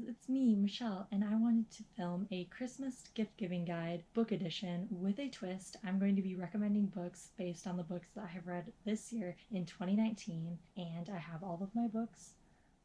it's me, Michelle, and I wanted to film a Christmas gift-giving guide book edition with a twist. I'm going to be recommending books based on the books that I have read this year in 2019, and I have all of my books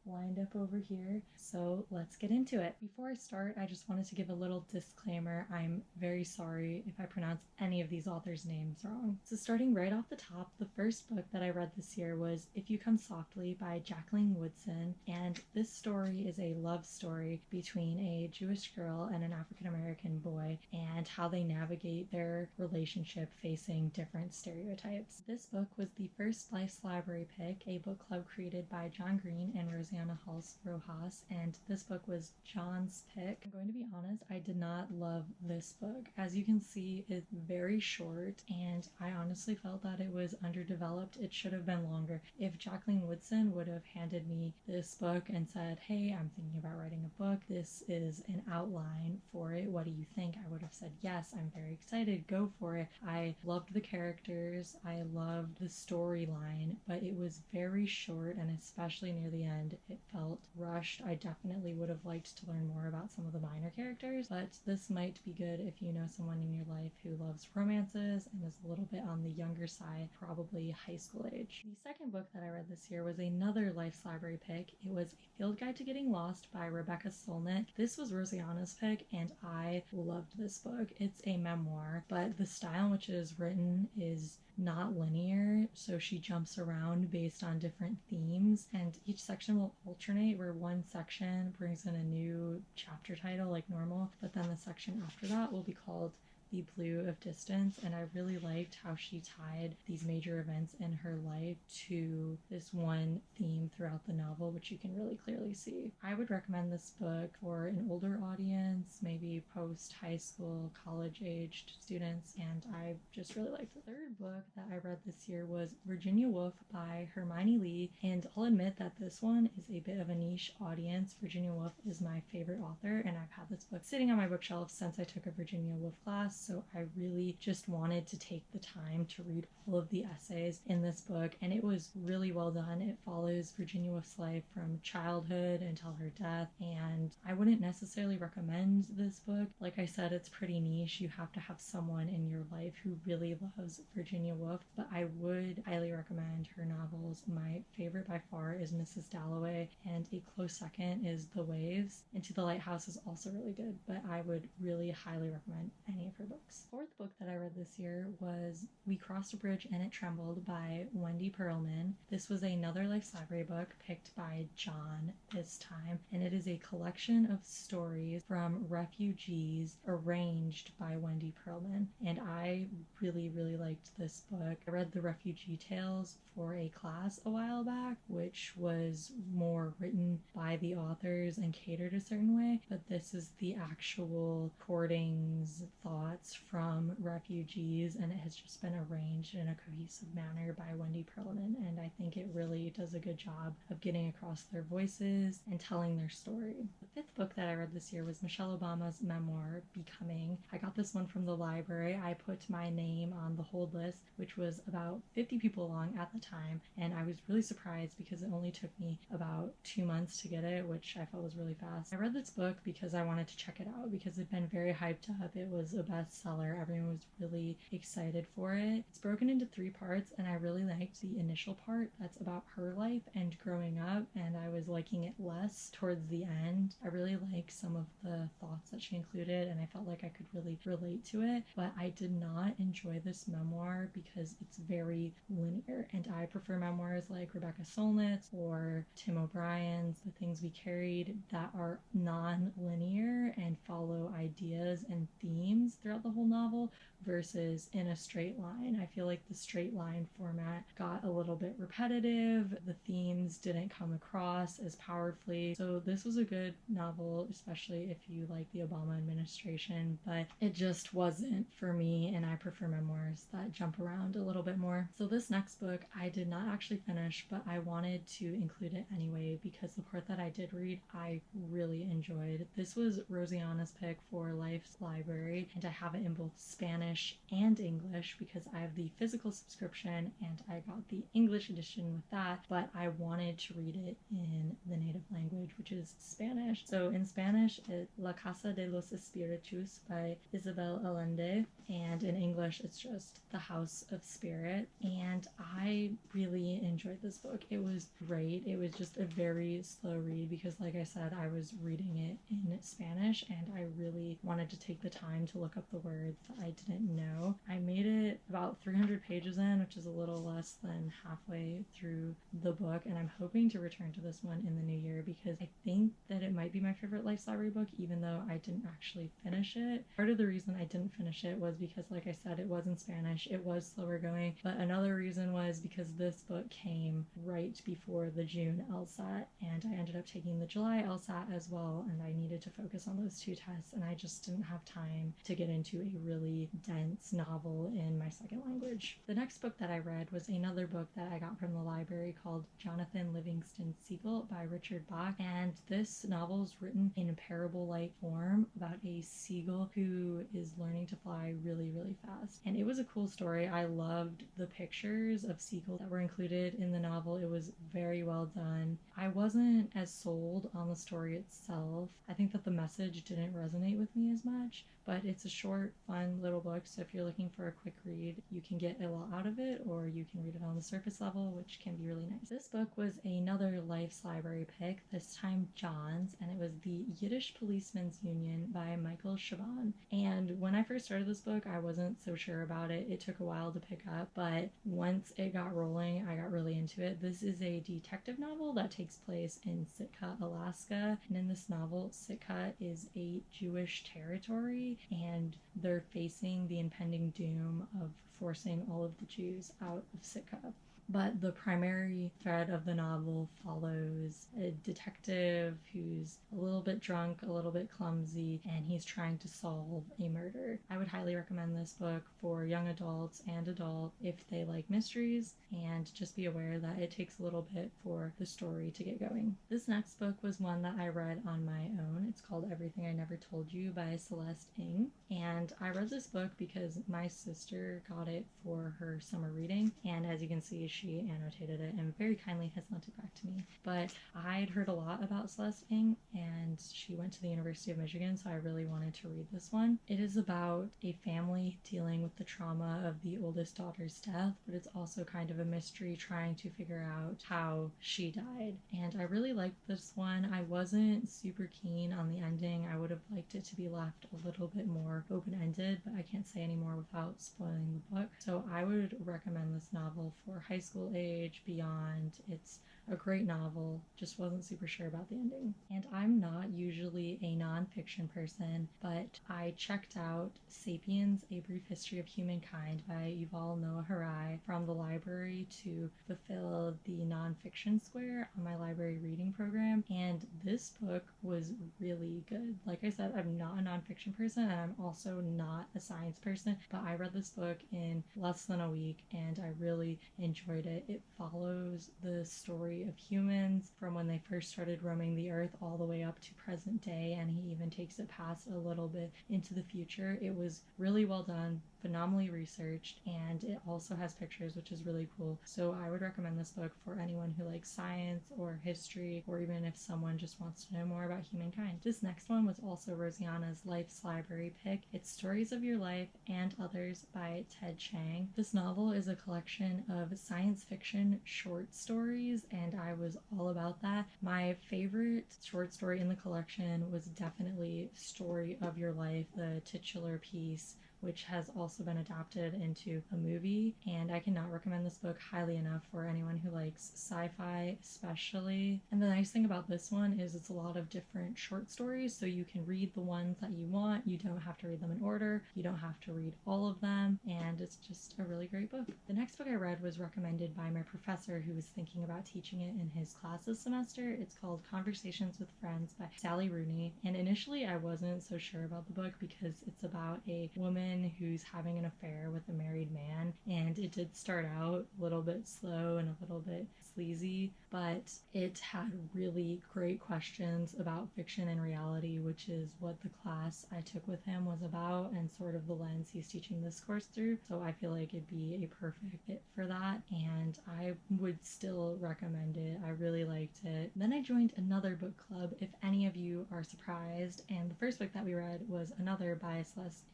lined up over here, so let's get into it. Before I start, I just wanted to give a little disclaimer. I'm very sorry if I pronounce any of these authors' names wrong. So starting right off the top, the first book that I read this year was If You Come Softly by Jacqueline Woodson, and this story is a love story between a Jewish girl and an African-American boy and how they navigate their relationship facing different stereotypes. This book was the first Life's Library pick, a book club created by John Green and Rosanna Halse Rojas, and this book was John's pick. I'm going to be honest, I did not love this book. As you can see, it's very short, and I honestly felt that it was underdeveloped. It should have been longer. If Jacqueline Woodson would have handed me this book and said, hey, I'm thinking about writing a book, this is an outline for it, what do you think? I would have said, yes, I'm very excited, go for it. I loved the characters, I loved the storyline, but it was very short, and especially near the end, it felt rushed. I definitely would have liked to learn more about some of the minor characters, but this might be good if you know someone in your life who loves romances and is a little bit on the younger side, probably high school age. The second book that I read this year was another Life's Library pick. It was A Field Guide to Getting Lost by Rebecca Solnit. This was Rosanna's pick, and I loved this book. It's a memoir, but the style in which it is written is not linear, so she jumps around based on different themes, and each section will alternate where one section brings in a new chapter title like normal, but then the section after that will be called The Blue of Distance, and I really liked how she tied these major events in her life to this one theme throughout the novel, which you can really clearly see. I would recommend this book for an older audience, maybe post-high school, college-aged students, and I just really liked it. The third book that I read this year was Virginia Woolf by Hermione Leigh, and I'll admit that this one is a bit of a niche audience. Virginia Woolf is my favorite author, and I've had this book sitting on my bookshelf since I took a Virginia Woolf class, so I really just wanted to take the time to read all of the essays in this book, and it was really well done. It follows Virginia Woolf's life from childhood until her death, and I wouldn't necessarily recommend this book. Like I said, it's pretty niche. You have to have someone in your life who really loves Virginia Woolf, but I would highly recommend her novels. My favorite by far is Mrs. Dalloway, and a close second is The Waves. Into the Lighthouse is also really good, but I would really highly recommend any of her books. Fourth book that I read this year was We Crossed a Bridge and It Trembled by Wendy Perlman. This was another Life's Library book picked by John this time, and it is a collection of stories from refugees arranged by Wendy Perlman, and I really liked this book. I read the Refugee Tales for a class a while back, which was more written by the authors and catered a certain way, but this is the actual recordings, thoughts from refugees, and it has just been arranged in a cohesive manner by Wendy Perlman, and I think it really does a good job of getting across their voices and telling their story. The fifth book that I read this year was Michelle Obama's memoir, Becoming. I got this one from the library. I put my name on the hold list, which was about 50 people long at the time, and I was really surprised because it only took me about 2 months to get it, which I felt was really fast. I read this book because I wanted to check it out because it'd been very hyped up. It was a bestseller. Everyone was really excited for it. It's broken into 3 parts, and I really liked the initial part that's about her life and growing up, and I was liking it less towards the end. I really like some of the thoughts that she included, and I felt like I could really relate to it, but I did not enjoy this memoir because it's very linear, and I prefer memoirs like Rebecca Solnit's or Tim O'Brien's, The Things We Carried, that are non-linear and follow ideas and themes throughout the whole novel versus in a straight line. I feel like the straight line format got a little bit repetitive. The themes didn't come across as powerfully. So this was a good novel, especially if you like the Obama administration, but it just wasn't for me, and I prefer memoirs that jump around a little bit more. So this next book I did not actually finish, but I wanted to include it anyway because the part that I did read I really enjoyed. This was Rosianna's pick for Life's Library, and I have it in both Spanish Spanish and English because I have the physical subscription and I got the English edition with that, but I wanted to read it in the native language, which is Spanish. So in Spanish, it's La Casa de los Espíritus by Isabella Allende, and in English, it's just The House of Spirit. And I really enjoyed this book. It was great. It was just a very slow read because, like I said, I was reading it in Spanish and I really wanted to take the time to look up the words that I didn't know. I made it about 300 pages in, which is a little less than halfway through the book, and I'm hoping to return to this one in the new year because I think that it might be my favorite Life's Library book, even though I didn't actually finish it. Part of the reason I didn't finish it was because, like I said, it was in Spanish. It was slower going, but another reason was because this book came right before the June LSAT, and I ended up taking the July LSAT as well, and I needed to focus on those two tests, and I just didn't have time to get into a really dense novel in my second language. The next book that I read was another book that I got from the library called Jonathan Livingston Seagull by Richard Bach, and this novel is written in a parable-like form about a seagull who is learning to fly really, really fast. And it was a cool story. I loved the pictures of seagulls that were included in the novel. It was very well done. I wasn't as sold on the story itself. I think that the message didn't resonate with me as much, but it's a short, fun little book, so if you're looking for a quick read, you can get a lot out of it, or you can read it on the surface level, which can be really nice. This book was another Life's Library pick, this time John's, and it was The Yiddish Policeman's Union by Michael Chabon. And when I first started this book, I wasn't so sure about it. It took a while to pick up, but once it got rolling, I got really into it. This is a detective novel that takes place in Sitka, Alaska, and in this novel, Sitka is a Jewish territory, and they're facing the impending doom of forcing all of the Jews out of Sitka. But the primary thread of the novel follows a detective who's a little bit drunk, a little bit clumsy, and he's trying to solve a murder. I would highly recommend this book for young adults and adults if they like mysteries, and just be aware that it takes a little bit for the story to get going. This next book was one that I read on my own. It's called Everything I Never Told You by Celeste Ng, and I read this book because my sister got it for her summer reading, and as you can see, she annotated it and very kindly has lent it back to me. But I'd heard a lot about Celeste Ng, and she went to the University of Michigan, so I really wanted to read this one. It is about a family dealing with the trauma of the oldest daughter's death, but it's also kind of a mystery trying to figure out how she died. And I really liked this one. I wasn't super keen on the ending. I would have liked it to be left a little bit more open-ended, but I can't say any more without spoiling the book. So I would recommend this novel for high school age, beyond. It's a great novel, just wasn't super sure about the ending. And I'm not usually a nonfiction person, but I checked out Sapiens, A Brief History of Humankind by Yuval Noah Harari from the library to fulfill the nonfiction square on my library reading program, and this book was really good. Like I said, I'm not a nonfiction person, and I'm also not a science person, but I read this book in less than a week, and I really enjoyed it. It follows the story of humans from when they first started roaming the earth all the way up to present day, and he even takes it past a little bit into the future. It was really well done, phenomenally researched, and it also has pictures, which is really cool. So I would recommend this book for anyone who likes science or history, or even if someone just wants to know more about humankind. This next one was also Rosianna's Life's Library pick. It's Stories of Your Life and Others by Ted Chiang. This novel is a collection of science fiction short stories, and I was all about that. My favorite short story in the collection was definitely Story of Your Life, the titular piece, which has also been adapted into a movie, and I cannot recommend this book highly enough for anyone who likes sci-fi especially. And the nice thing about this one is it's a lot of different short stories, so you can read the ones that you want. You don't have to read them in order, you don't have to read all of them, and it's just a really great book. The next book I read was recommended by my professor who was thinking about teaching it in his class this semester. It's called Conversations with Friends by Sally Rooney, and initially I wasn't so sure about the book because it's about a woman woman who's having an affair with a married man, and it did start out a little bit slow and a little bit sleazy, but it had really great questions about fiction and reality, which is what the class I took with him was about and sort of the lens he's teaching this course through. So I feel like it'd be a perfect fit for that, and I would still recommend it. I really liked it. Then I joined another book club, if any of you are surprised, and the first book that we read was another by Celeste,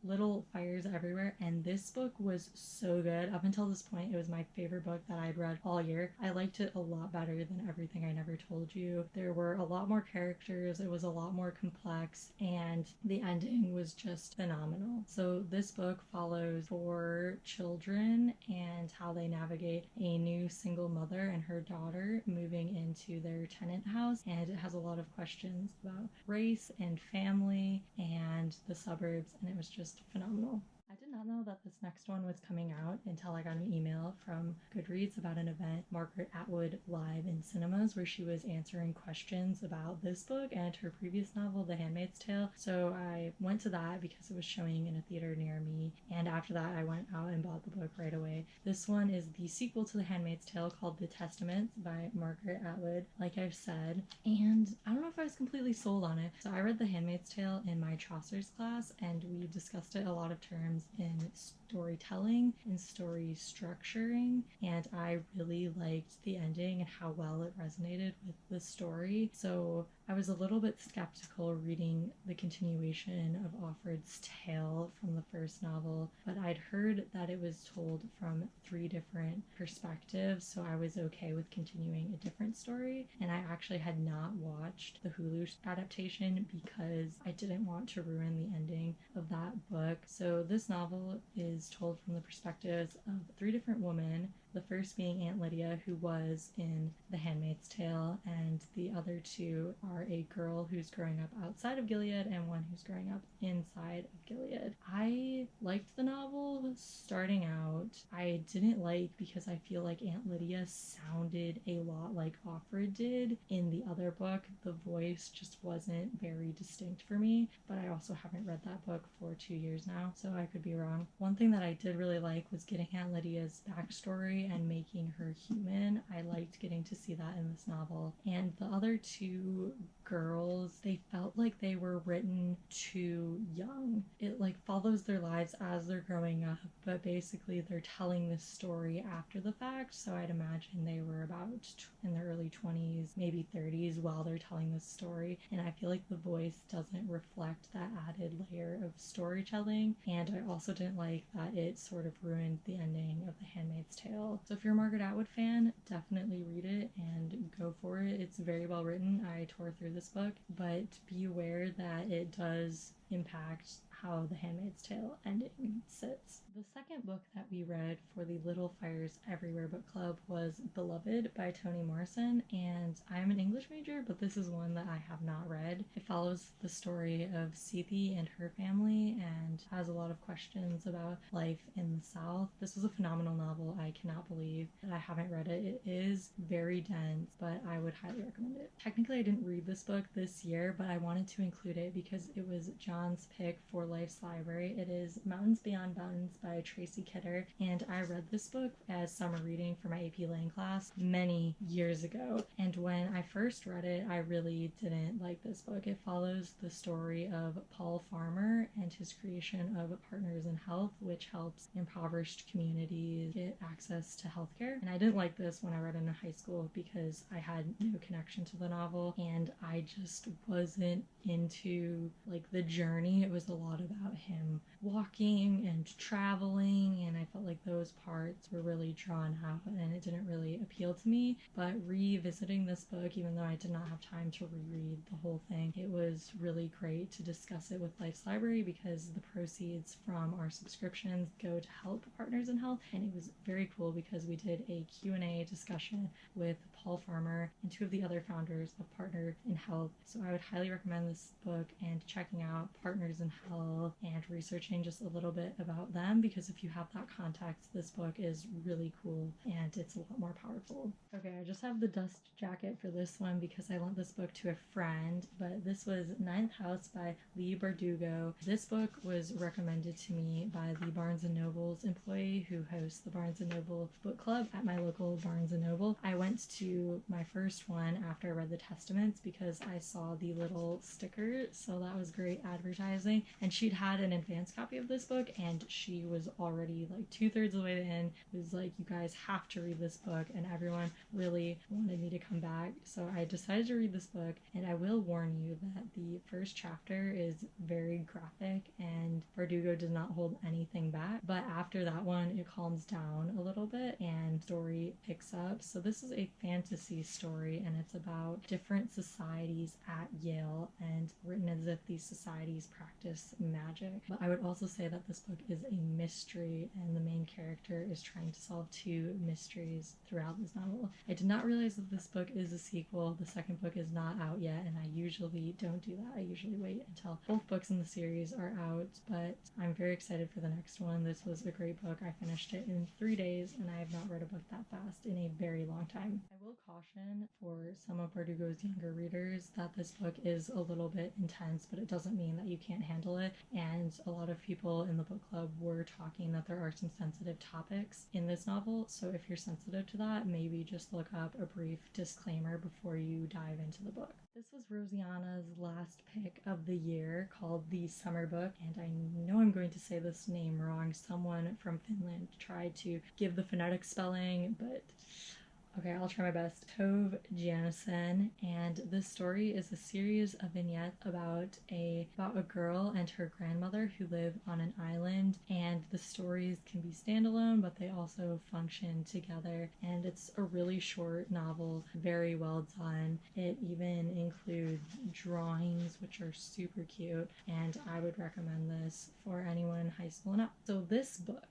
Little Fires Everywhere, and this book was so good. Up until this point, it was my favorite book that I'd read all year. I liked it a lot better than Everything I Never Told You. There were a lot more characters, it was a lot more complex, and the ending was just phenomenal. So this book follows 4 children and how they navigate a new single mother and her daughter moving into their tenant house, and it has a lot of questions about race and family and the suburbs, and it was just phenomenal. I did not know that this next one was coming out until I got an email from Goodreads about an event Margaret Atwood live in cinemas where she was answering questions about this book and her previous novel, The Handmaid's Tale. So I went to that because it was showing in a theater near me, and after that I went out and bought the book right away. This one is the sequel to The Handmaid's Tale called The Testaments by Margaret Atwood, like I've said, and I don't know if I was completely sold on it. So I read The Handmaid's Tale in my Chaucer's class, and we discussed it a lot of terms in storytelling and story structuring, and I really liked the ending and how well it resonated with the story. So I was a little bit skeptical reading the continuation of Offred's tale from the first novel, but I'd heard that it was told from 3 different perspectives, so I was okay with continuing a different story. And I actually had not watched the Hulu adaptation because I didn't want to ruin the ending of that book. So this novel is told from the perspectives of 3 different women, the first being Aunt Lydia, who was in The Handmaid's Tale, and the other 2 are a girl who's growing up outside of Gilead and one who's growing up inside of Gilead. I liked the novel starting out. I didn't like because I feel like Aunt Lydia sounded a lot like Offred did in the other book. The voice just wasn't very distinct for me, but I also haven't read that book for 2 years now, so I could be wrong. One thing that I did really like was getting Aunt Lydia's backstory and making her human. I liked getting to see that in this novel. And the other 2 girls, they felt like they were written too young. It like follows their lives as they're growing up, but basically they're telling this story after the fact. So I'd imagine they were about in their early 20s, maybe 30s while they're telling this story. And I feel like the voice doesn't reflect that added layer of storytelling. And I also didn't like that it sort of ruined the ending of The Handmaid's Tale. So if you're a Margaret Atwood fan, definitely read it and go for it. It's very well written. I tore through this book, but be aware that it does impact how The Handmaid's Tale ending sits. The second book that we read for the Little Fires Everywhere book club was Beloved by Toni Morrison, and I'm an English major, but this is one that I have not read. It follows the story of Sethi and her family and has a lot of questions about life in the South. This was a phenomenal novel. I cannot believe that I haven't read it. It is very dense, but I would highly recommend it. Technically, I didn't read this book this year, but I wanted to include it because it was John's pick for Life's Library. It is Mountains Beyond Mountains by Tracey Kidder, and I read this book as summer reading for my AP Lang class many years ago. And when I first read it, I really didn't like this book. It follows the story of Paul Farmer and his creation of Partners in Health, which helps impoverished communities get access to healthcare. And I didn't like this when I read it in high school because I had no connection to the novel, and I just wasn't into like the journey. It was a lot about him walking and traveling, and I felt like those parts were really drawn out and it didn't really appeal to me. But revisiting this book, even though I did not have time to reread the whole thing, it was really great to discuss it with Life's Library because the proceeds from our subscriptions go to help Partners in Health, and it was very cool because we did a Q&A discussion with Paul Farmer and 2 of the other founders of Partner in Health. So I would highly recommend this book and checking out Partners in Health Yale and researching just a little bit about them, because if you have that context, this book is really cool and it's a lot more powerful. Okay, I just have the dust jacket for this one because I lent this book to a friend, but this was Ninth House by Leigh Bardugo. This book was recommended to me by the Barnes & Noble's employee who hosts the Barnes & Noble book club at my local Barnes & Noble. I went to my first one after I read the Testaments because I saw the little sticker, so that was great advertising. And she'd had an advanced copy of this book and she was already like 2/3 of the way in. It was like, you guys have to read this book, and everyone really wanted me to come back, so I decided to read this book. And I will warn you that the first chapter is very graphic and Bardugo does not hold anything back, but after that one it calms down a little bit and story picks up. So this is a fantasy story and it's about different societies at Yale and written as if these societies practice magic. But I would also say that this book is a mystery and the main character is trying to solve 2 mysteries throughout this novel. I did not realize that this book is a sequel. The second book is not out yet, and I usually don't do that. I usually wait until both books in the series are out, but I'm very excited for the next one. This was a great book. I finished it in 3 days, and I have not read a book that fast in a very long time. I will caution for some of Bardugo's younger readers that this book is a little bit intense, but it doesn't mean that you can't handle it, and a lot of people in the book club were talking that there are some sensitive topics in this novel, so if you're sensitive to that, maybe just look up a brief disclaimer before you dive into the book. This was Rosianna's last pick of the year, called The Summer Book, and I know I'm going to say this name wrong. Someone from Finland tried to give the phonetic spelling, but okay, I'll try my best. Tove Jansson, and this story is a series of vignettes about a girl and her grandmother who live on an island, and the stories can be standalone, but they also function together, and it's a really short novel, very well done. It even includes drawings, which are super cute, and I would recommend this for anyone in high school and up. So this book,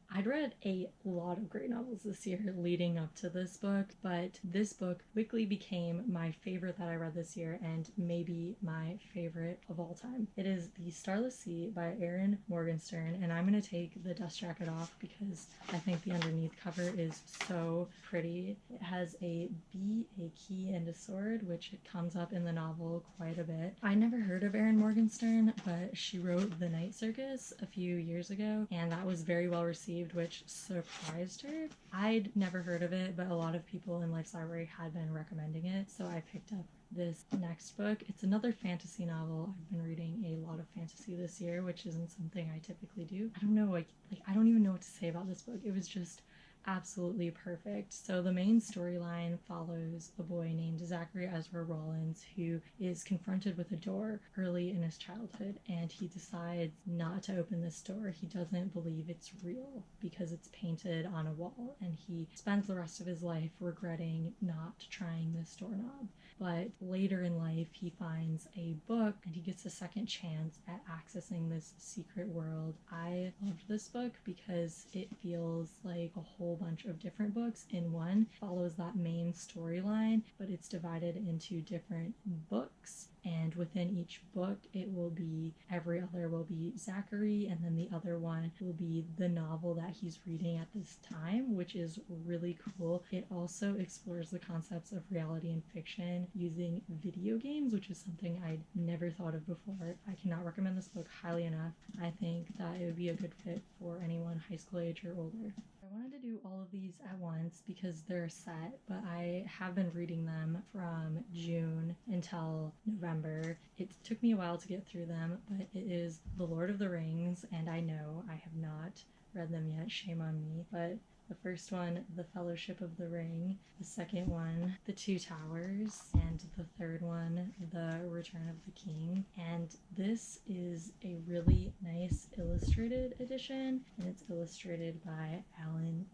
I'd read a lot of great novels this year leading up to this book, but this book quickly became my favorite that I read this year and maybe my favorite of all time. It is The Starless Sea by Erin Morgenstern, and I'm going to take the dust jacket off because I think the underneath cover is so pretty. It has a bee, a key, and a sword, which comes up in the novel quite a bit. I never heard of Erin Morgenstern, but she wrote The Night Circus a few years ago, and that was very well received, which surprised her. I'd never heard of it, but a lot of people in Life's Library had been recommending it, so I picked up this next book. It's another fantasy novel. I've been reading a lot of fantasy this year, which isn't something I typically do. I don't know, like I don't even know what to say about this book. It was just absolutely perfect. So the main storyline follows a boy named Zachary Ezra Rollins who is confronted with a door early in his childhood, and he decides not to open this door. He doesn't believe it's real because it's painted on a wall, and he spends the rest of his life regretting not trying this doorknob. But later in life, he finds a book and he gets a second chance at accessing this secret world. I loved this book because it feels like a whole bunch of different books in one. Follows that main storyline, but it's divided into different books, and within each book it will be, every other will be Zachary, and then the other one will be the novel that he's reading at this time, which is really cool. It also explores the concepts of reality and fiction using video games, which is something I'd never thought of before. I cannot recommend this book highly enough. I think that it would be a good fit for anyone high school age or older. I wanted to do all of these at once because they're set, but I have been reading them from June until November. It took me a while to get through them, but it is The Lord of the Rings, and I know I have not read them yet, shame on me, but the first one, The Fellowship of the Ring, the second one, The Two Towers, and the third one, The Return of the King. And this is a really nice illustrated edition, and it's illustrated by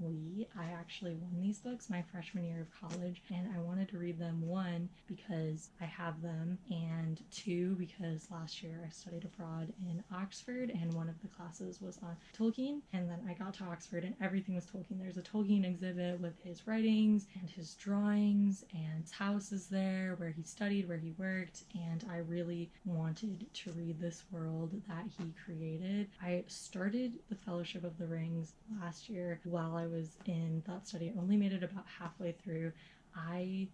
Leigh. I actually won these books my freshman year of college, and I wanted to read them, one, because I have them, and two because last year I studied abroad in Oxford and one of the classes was on Tolkien, and then I got to Oxford and everything was Tolkien. There's a Tolkien exhibit with his writings and his drawings, and his house is there where he studied, where he worked, and I really wanted to read this world that he created. I started The Fellowship of the Rings last year while I was in that study. I only made it about halfway through. I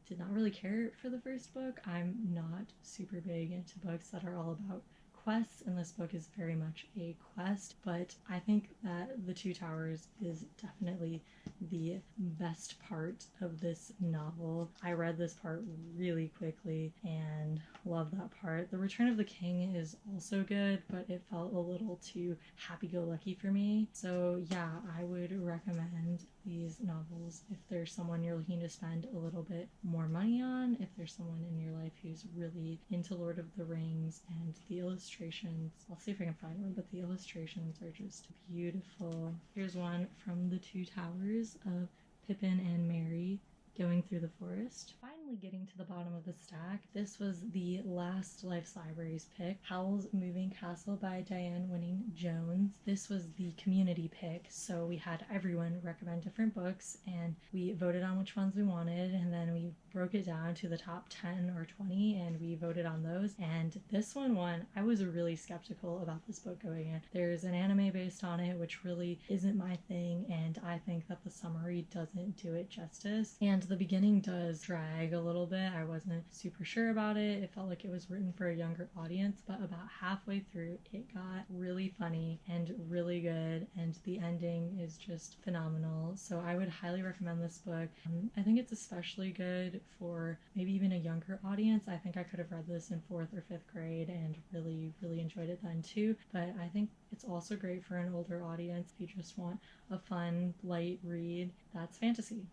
did not really care for the first book. I'm not super big into books that are all about quests, and this book is very much a quest, but I think that The Two Towers is definitely the best part of this novel. I read this part really quickly and love that part. The Return of the King is also good, but it felt a little too happy-go-lucky for me. So yeah, I would recommend these novels if there's someone you're looking to spend a little bit more money on, if there's someone in your life who's really into Lord of the Rings, and the illustrations, I'll see if I can find one, but the illustrations are just beautiful. Here's one from The Two Towers of Pippin and Merry going through the forest. Finally getting to the bottom of the stack. This was the last Life's Libraries pick, Howl's Moving Castle by Diane Winning Jones. This was the community pick, so we had everyone recommend different books and we voted on which ones we wanted, and then we broke it down to the top 10 or 20 and we voted on those, and this one won. I was really skeptical about this book going in. There's an anime based on it which really isn't my thing, and I think that the summary doesn't do it justice, and the beginning does drag a little bit. I wasn't super sure about it. It felt like it was written for a younger audience, but about halfway through it got really funny and really good, and the ending is just phenomenal. So I would highly recommend this book. I think it's especially good for maybe even a younger audience. I think I could have read this in 4th or 5th grade and really enjoyed it then too, but I think it's also great for an older audience if you just want a fun, light read that's fantasy.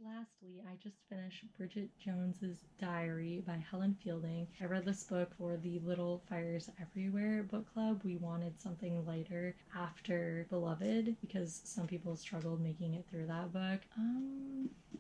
Lastly, I just finished Bridget Jones's Diary by Helen Fielding. I read this book for the Little Fires Everywhere book club. We wanted something lighter after Beloved because some people struggled making it through that book.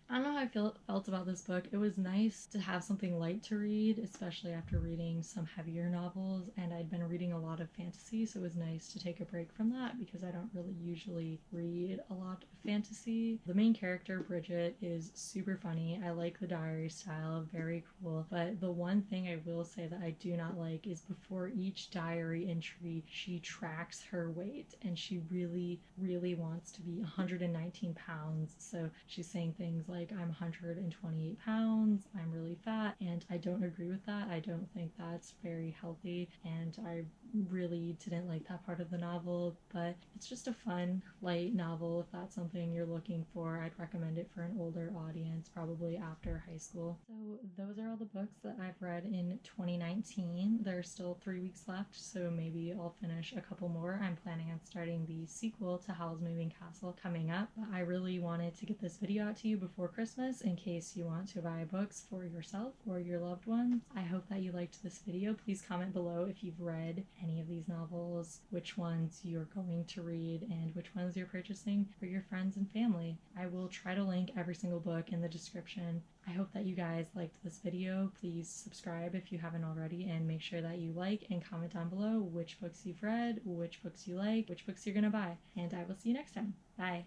I don't know how I felt about this book. It was nice to have something light to read, especially after reading some heavier novels, and I'd been reading a lot of fantasy, so it was nice to take a break from that because I don't really usually read a lot of fantasy. The main character, Bridget, is super funny. I like the diary style, very cool, but the one thing I will say that I do not like is before each diary entry, she tracks her weight, and she really wants to be 119 pounds, so she's saying things like, I'm 128 pounds, I'm really fat, and I don't agree with that. I don't think that's very healthy, and I really didn't like that part of the novel, but it's just a fun, light novel. If that's something you're looking for, I'd recommend it for an older audience, probably after high school. So those are all the books that I've read in 2019. There's still 3 weeks left, so maybe I'll finish a couple more. I'm planning on starting the sequel to Howl's Moving Castle coming up, but I really wanted to get this video out to you before Christmas in case you want to buy books for yourself or your loved ones. I hope that you liked this video. Please comment below if you've read any of these novels, which ones you're going to read, and which ones you're purchasing for your friends and family. I will try to link every single book in the description. I hope that you guys liked this video. Please subscribe if you haven't already, and make sure that you like and comment down below which books you've read, which books you like, which books you're gonna buy, and I will see you next time. Bye!